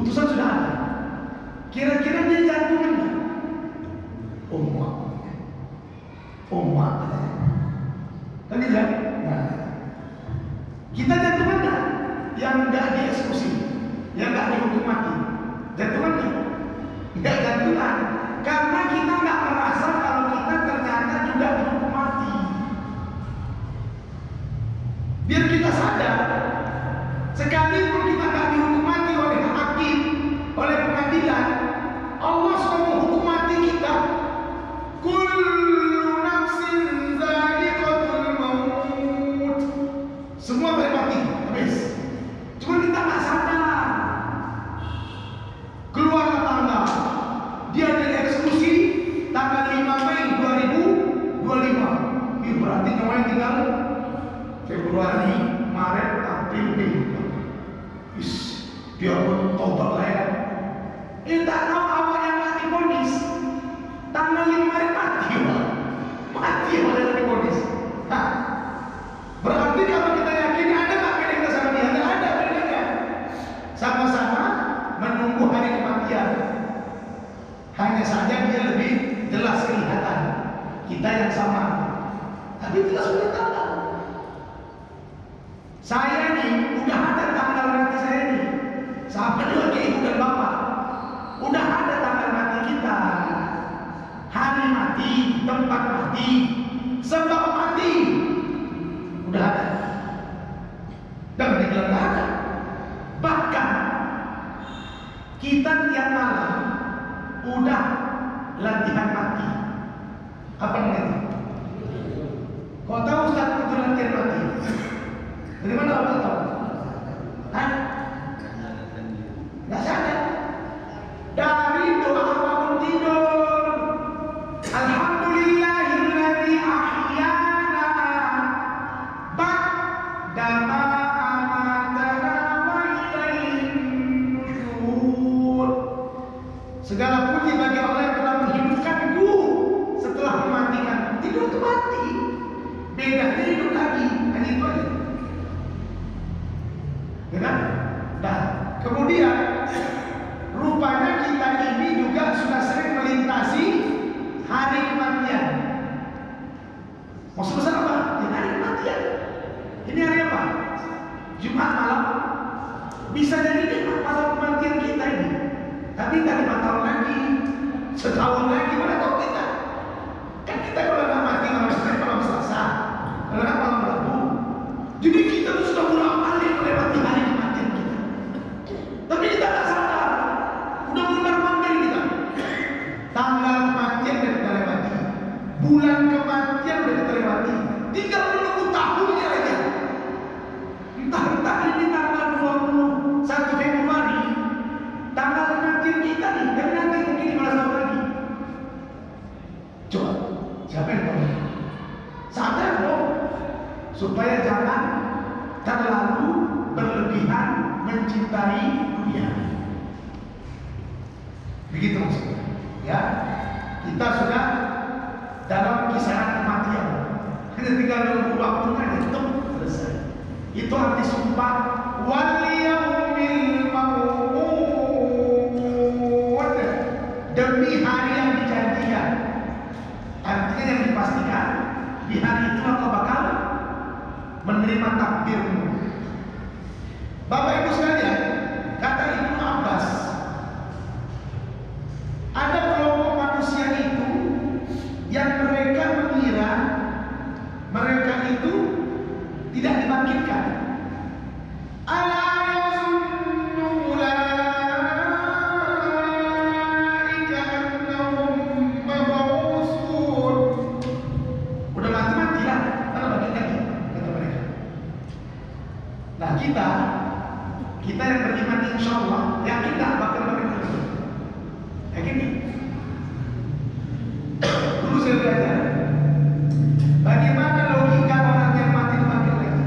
Putusan sudah ada. Kira-kira dia jantungan nggak? Umat. Kan tidak? Nah, kita jantungan nggak? Yang nggak dieksekusi, yang nggak dihukum mati, jantungan nggak? Nggak jantungan, karena kita nggak merasa kalau kita ternyata juga dihukum mati. Biar kita sadar, sekalipun kita nggak dihukum mati oleh hakim, oleh pengadilan, Allah sudah menghukum mati kita. Kullu nafsin dha'iqatul maut. Semua boleh mati, habis. Cuma kita nggak sadar. Keluar tanggal, dia dieksekusi tanggal 5 Mei 2025. Ini berarti namanya tinggal Februari, Maret, April, Mei. Dia pun tobat lah ya. Tak tahu apa yang nggak diponis. Tanggal 5 Maret mati, mati oleh yang diponis. Nah, berarti kalau kita yakin ada nggak beda kita sama dia? Nggak ada bedanya. Sama-sama menunggu hari kematian. Hanya saja dia lebih jelas kelihatan. Kita yang sama, tapi kita sudah tahu. Saya nih udah ada tanggal mati saya nih. Sama juga kayak ibu dan bapak. Udah ada tanggal mati kita. Hari mati, tempat mati, sebab mati. Udah ada. Dan dibilang nggak ada. Bahkan kita tiap malam udah latihan mati. Apa namanya? Kau tahu Ustaz itu latihan mati? Dari mana Allah tahu? Hah? Nggak sadar. Dari doa bangun tidur. Alhamdulillahilladzi ahyana ba'da ma amatana wa ilaihin nusyur. Segala puji bagi Allah yang telah menghidupkanku setelah mematikan. Tidur itu mati. Bedanya hidup lagi. Hanya itu aja. Ya kan? Nah, kemudian rupanya kita ini juga sudah sering melintasi hari kematian. Maksud besar apa? Ya, hari kematian. Ini hari apa? Jumat malam. Bisa jadi Jumat malam kematian kita ini. Tapi nggak 5 tahun lagi, setahun lagi, mana tahu kita? Kan kita kalau nggak mati malam Senin, malam Selasa, kalau nggak malam Rabu. Jadi kita tuh sudah bolak-balik melewati hari kematian kita. Tapi kita nggak sadar. Udah mundar-mandir kita. Tanggal kematian udah kita lewati. Bulan kematian udah kita lewati. Tinggal menunggu tahunnya aja. Entah ini tanggal 21 Februari. Tanggal kematian kita nih. Dan nanti mungkin 15 tahun lagi. Coba. Siapa yang tahu? Sadar dong. Supaya jangan terlalu berlebihan mencintai dunia. Begitu maksudnya. Ya, kita sudah dalam kisaran kematian. Hanya tinggal nunggu waktunya itu selesai. Itu arti sumpah wal yaumil mau'ud, demi hari yang dijanjikan. Artinya yang dipastikan di hari itu engkau bakal menerima takdirmu. Bapak Ibu sekalian, kata Ibnu Abbas, ada kelompok manusia itu yang mereka mengira mereka itu tidak dibangkitkan. Ala yazunnu ulaika annahum mab'utsun. Udah mati lah, karena bangkit lagi, kata mereka. Nah kita yang beriman insya Allah yakin tak bakal bangkit lagi. Yakin nih? Dulu saya belajar bagaimana logika orang yang mati itu bangkit lagi,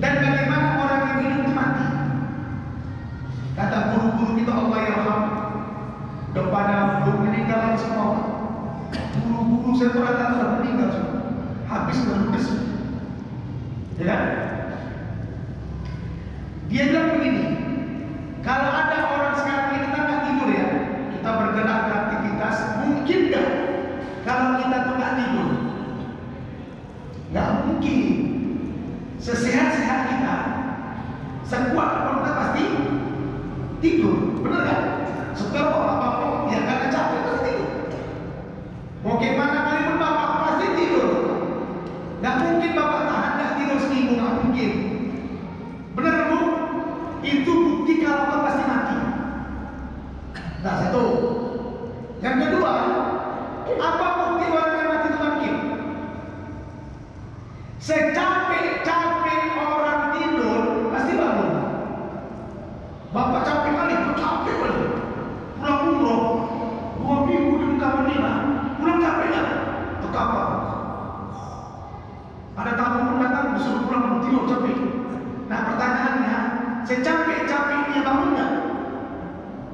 dan bagaimana orang yang hidup itu mati. Kata guru-guru kita Allah yarham, kepada belum meninggal semua. Guru-guru saya tuh rata-rata sudah meninggal semua, habis berludes. Ya kan? Dia bilang begini, kalau sesehat-sehat kita, sekuat pun kita pasti tidur, benar kan? Setelah apapun ya karena capek pasti tidur. Mau gimana kali pun bapak pasti tidur. Nggak mungkin bapak tahan nggak tidur seminggu, nggak mungkin. Benar bu? Itu bukti kalau bapak pasti mati. Nah satu. Yang kedua, apa bukti orang yang mati itu bangkit? Secapek-capek orang tidur pasti bangun. Bapak capek kali, capek kali. Pulang umroh 2 minggu di Mekah Madinah, pulang capek ya? Ke kapal. Ada tamu pun datang disuruh pulang tidur capek. Nah pertanyaannya, secapek-capeknya bangun nggak?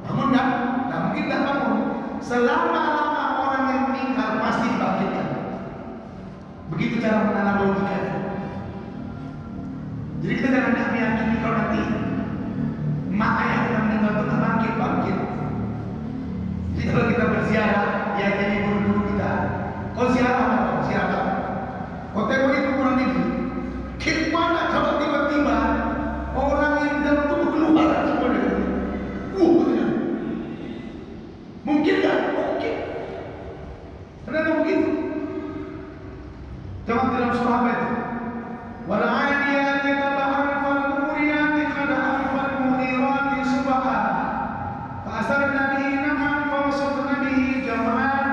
Bangun nggak? Nggak mungkin nggak bangun. Selama-lama orang yang meninggal pasti dibangkitkan. Begitu cara menanamologikanya. Jadi kita jangan meyakini kalau nanti mak ayah kita meninggal itu bangkit. Jadi kalau kita berziarah, ya jadi guru-guru kita. Kau ziarah apa? Ziarah. Kau tengok itu kurang ini. Gimana kalau tiba-tiba orang yang dalam tubuh keluar semuanya? Mungkin nggak? Mungkin. Kenapa begitu? Coba dalam surah apa itu? Wal 'adiyati dhabhan fal muriyati qadhan fal mughirati subha fa asarna bihi nafhan fa wasatna bihi jam'an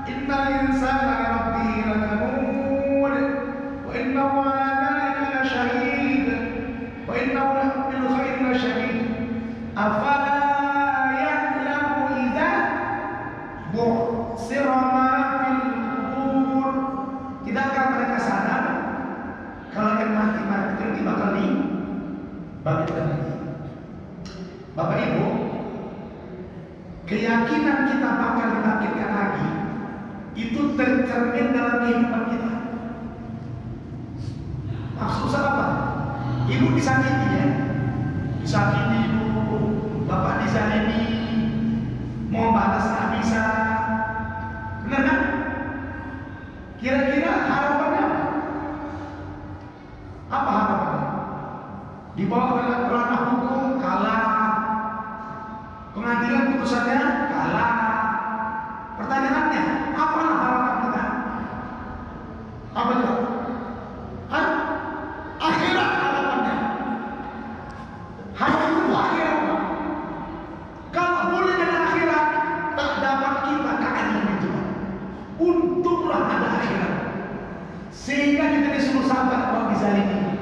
innal insana li rabbih lakanud wa innahu 'ala dhalika lashahid wa innahu bil khairi lashahid afala ya'lamu idza bu'sira ma fil qubur. Tidakkah mereka sadar kalau yang mati-mati nanti bakal dibangkitkan lagi? Bapak Ibu, keyakinan kita bakal dibangkitkan lagi itu tercermin dalam kehidupan kita. Maksud apa? Ibu disakiti ya, disakiti ibu, bapak dizalimi, mau balas nggak bisa, benar kan? Kira-kira harapannya apa? Apa harapannya? Dibawa ke ranah hukum, kalah. Pengadilan putusannya kalah. Pertanyaannya, apalah harapan kita? Apa itu? Hah? Akhirat harapannya. Harapan itu akhirat. Kalau boleh dari akhirat, tak dapat kita keadilan itu. Untunglah ada akhirat. Sehingga kita disuruh sabar kalau dizalimi.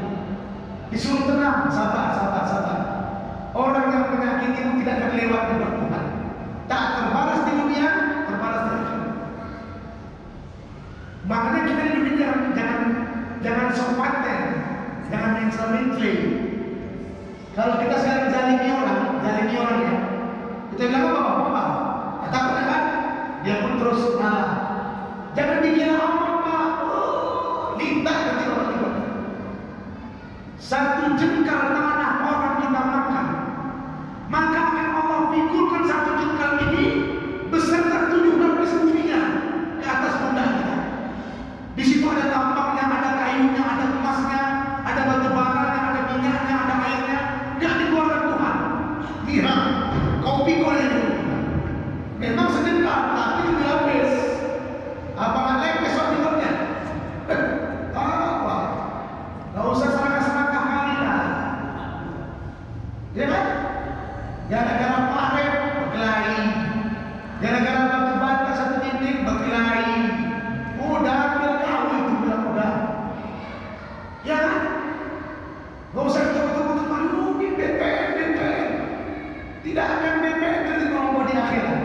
Disuruh tenang, sabar. Orang yang menyakitimu tidak akan lewat di Tuhan. Tak terbalas di dunia, terbalas di akhirat. Makanya kita di dunia jangan sopaten, jangan mentle. Kalau kita sekarang zalimi orang ya, kita bilang apa? Takut kan? Dia pun terus ngalah. Jangan dikira aman pak, lintas nanti tiba-tiba. Satu jengkal tanah orang kita makan, maka akan Allah pikulkan satu jengkal ini beserta 7 lapis buminya ke atas pundak kita. Di situ ada tambangnya, ada kayunya, ada emasnya, ada batu baranya, ada minyaknya, ada airnya. Nggak dikeluarkan Tuhan. Kira kau pikulnya dulu. Memang sejengkal, tapi itu dilapis. Apa nggak lepes waktunya? Apa? Nggak usah serakah-serakah kali lah. Ya kan? Gara-gara paret berkelahi, gara-gara batu bata satu titik berkelahi. Udah ambil kau itu bilang udah. Ya kan? Nggak usah betul-betul malu BPN. Tidak akan BPN jadi kelompok di akhirat.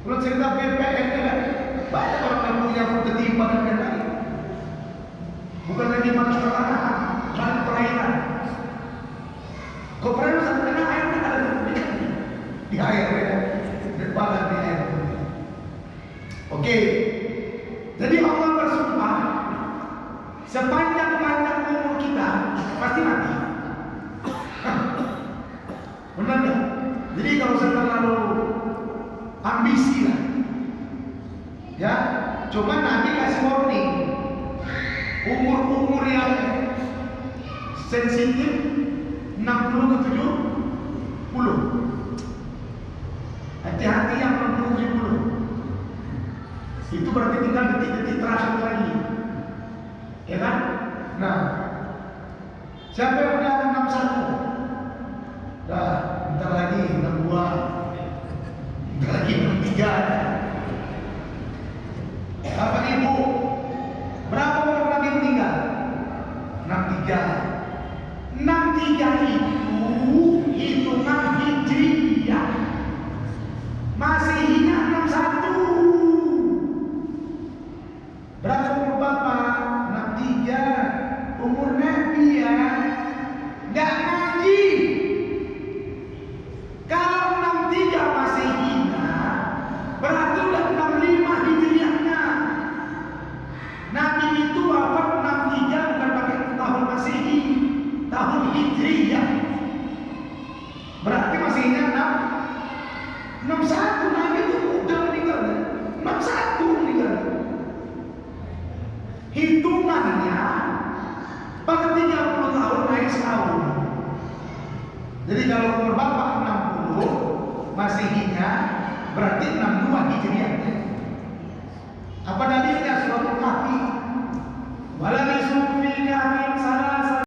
Kalau cerita BPN kan banyak orang yang punya ketimpangan dan lain. Bukan lagi manusia pertanahan, malah perairan. Kau perairan sampai kena air kan ada di air ya, berbadan di air. Oke, jadi Allah bersumpah sepanjang-panjang umur kita pasti mati. Benar nggak? Jadi kalau usah terlalu ambisi lah. Ya, cuma Nabi kasih warning. Umur-umur yang sensitif 60 ke 70. Hati-hati yang 60 70. Itu berarti tinggal detik-detik terakhir lagi. Ya kan? Nah, siapa yang udah 61? Dah, bentar lagi 62. Bentar lagi 63. Bapak Ibu, berapa orang lagi meninggal? 63. 63 itu hitungan hijriyah. Masihnya 61. Berapa umur Bapak? 63. Umur Nabi ya. Nggak ngaji. Kalau 63 Masihnya, berarti udah 65 hijriyahnya. Nabi itu wafat 63 bukan pakai tahun Masehi, tahun hijriyah. Berarti Masihnya 61. Nabi itu udah meninggal. 61 meninggal. Hitungannya per 30 tahun naik setahun. Jadi kalau umur Bapak 60, Masehinya berarti 62 hijriyahnya. Apa dalilnya? Suratul Kahfi. Walam